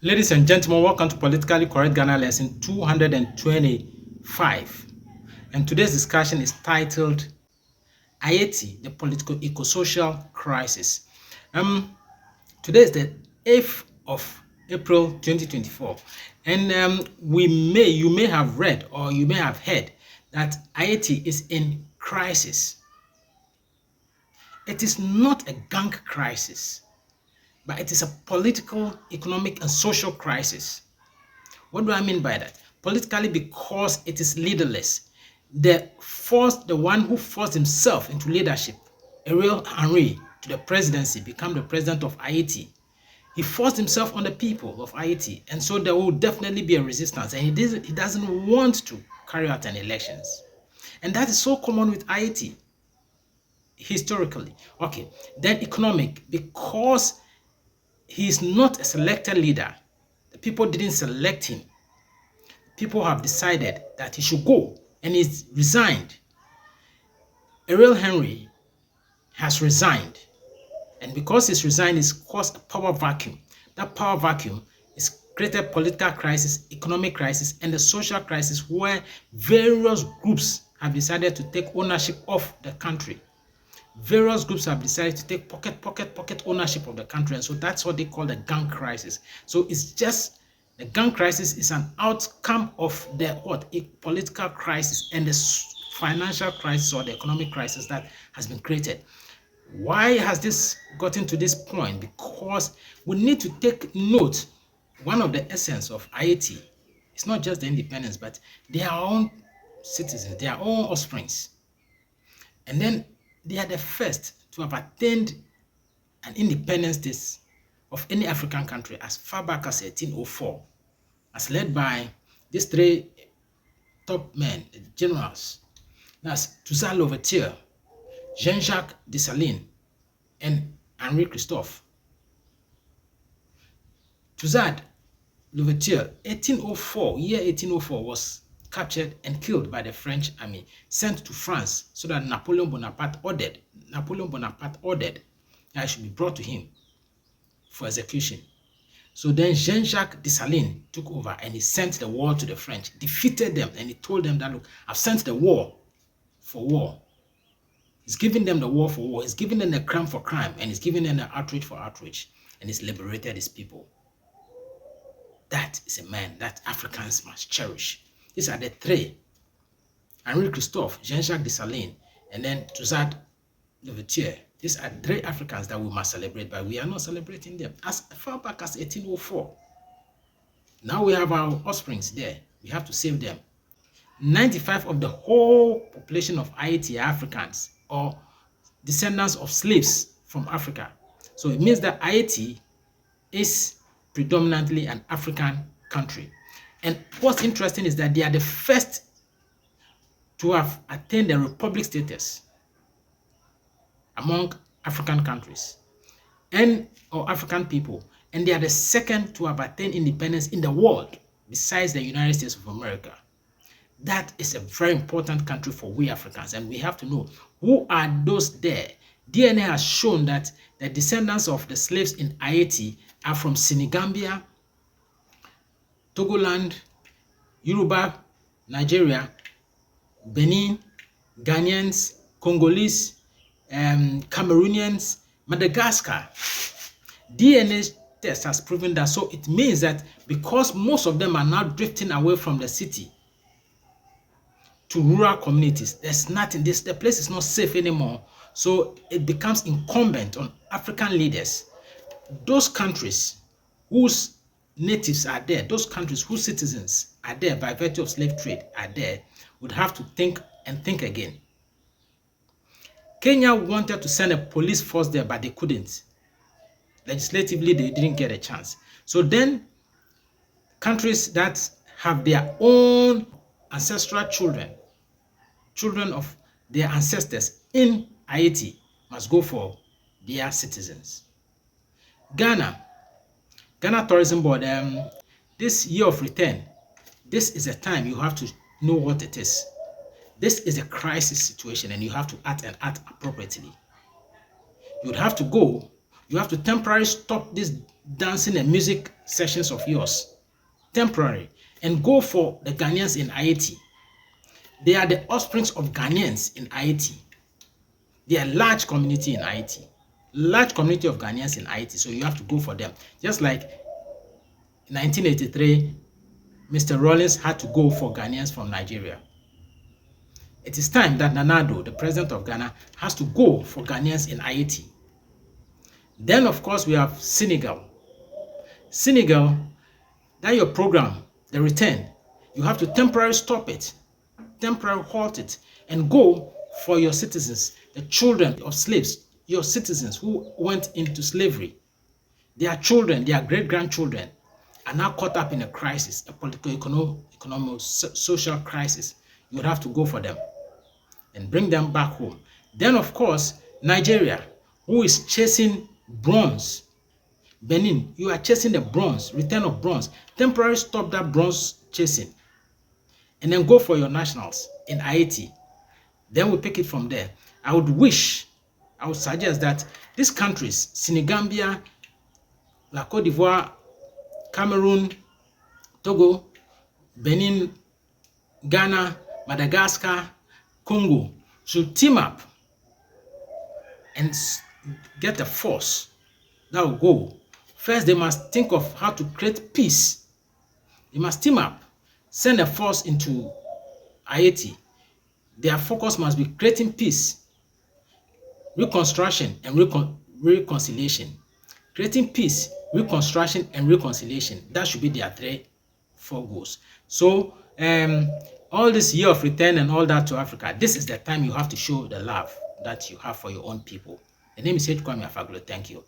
Ladies and gentlemen, welcome to Politically Correct Ghana lesson 225. And today's discussion is titled Haiti, the Politico-Eco-Social Crisis. Today is the 8th of April 2024. And you may have read or you may have heard that Haiti is in crisis. It is not a gang crisis, but it is a political, economic, and social crisis. What do I mean by that? Politically, because it is leaderless. The one who forced himself into leadership, Ariel Henry, to the presidency, become the president of Haiti. He forced himself on the people of Haiti, and so there will definitely be a resistance, and he doesn't want to carry out an elections. And that is so common with Haiti, historically. Okay, then economic, because he is not a selected leader. The people didn't select him. People have decided that he should go, and he's resigned. Ariel Henry has resigned, and because he's resigned, it's caused a power vacuum. That power vacuum is created political crisis, economic crisis, and the social crisis where various groups have decided to take ownership of the country. Various groups have decided to take pocket ownership of the country, and so that's what they call the gang crisis. So it's just the gang crisis is an outcome of the a political crisis and the financial crisis or the economic crisis that has been created. Why has this gotten to this point? Because we need to take note. One of the essence of Haiti is not just the independence, but their own citizens, their own offsprings, and then they are the first to have attained an independence of any African country as far back as 1804, as led by these three top men, generals. That's Toussaint Louverture, Jean-Jacques Dessalines, and Henri Christophe. Toussaint Louverture, year 1804, was captured and killed by the French army, sent to France so that Napoleon Bonaparte ordered that it should be brought to him for execution. So then Jean-Jacques Dessalines took over and he sent the war to the French, defeated them, and he told them that, look, I've sent the war for war. He's giving them the war for war. He's giving them the crime for crime, and he's giving them the outrage for outrage, and he's liberated his people. That is a man that Africans must cherish. These are the three: Henri Christophe, Jean-Jacques Dessalines, and then Toussaint Louverture. These are three Africans that we must celebrate, but we are not celebrating them as far back as 1804. Now we have our offsprings there. We have to save them. 95% of the whole population of Haiti are Africans or descendants of slaves from Africa. So it means that Haiti is predominantly an African country. And what's interesting is that they are the first to have attained the republic status among African countries or African people. And they are the second to have attained independence in the world besides the United States of America. That is a very important country for we Africans, and we have to know who are those there. DNA has shown that the descendants of the slaves in Haiti are from Senegambia, Togoland, Yoruba, Nigeria, Benin, Ghanaians, Congolese, Cameroonians, Madagascar. DNA test has proven that. So it means that because most of them are now drifting away from the city to rural communities, there's nothing. The place is not safe anymore. So it becomes incumbent on African leaders, those countries whose natives are there, those countries whose citizens are there by virtue of slave trade are there, would have to think again. Kenya wanted to send a police force there, but they couldn't. Legislatively, they didn't get a chance. So then countries that have their own ancestral children of their ancestors in Haiti must go for their citizens. Ghana Tourism Board, this year of return, this is a time you have to know what it is. This is a crisis situation, and you have to act appropriately. You would have to go You have to temporarily stop these dancing and music sessions of yours. Temporary. And go for the Ghanaians in Haiti. They are the offsprings of Ghanaians in Haiti. They are a large community in Haiti. Large community of Ghanaians in Haiti. So you have to go for them. Just like in 1983, Mr. Rawlings had to go for Ghanaians from Nigeria. It is time that Nana Addo, the president of Ghana, has to go for Ghanaians in Haiti. Then, of course, we have Senegal. Senegal, that your program, the return, you have to temporarily stop it, temporarily halt it, and go for your citizens, the children of slaves, your citizens who went into slavery. Their children, their great-grandchildren are now caught up in a crisis, a political, social crisis. You would have to go for them and bring them back home. Then, of course, Nigeria, who is chasing bronze. Benin, you are chasing the bronze, return of bronze. Temporarily stop that bronze chasing. And then go for your nationals in Haiti. Then we pick it from there. I would suggest that these countries, Senegambia, La Côte d'Ivoire, Cameroon, Togo, Benin, Ghana, Madagascar, Congo, should team up and get a force that will go. First, they must think of how to create peace. They must team up, send a force into Haiti. Their focus must be creating peace, reconstruction, and reconciliation. Creating peace, reconstruction, and reconciliation. That should be their 3-4 goals. So, all this year of return and all that to Africa, this is the time you have to show the love that you have for your own people. The name is H. Kwame Afaglo. Thank you.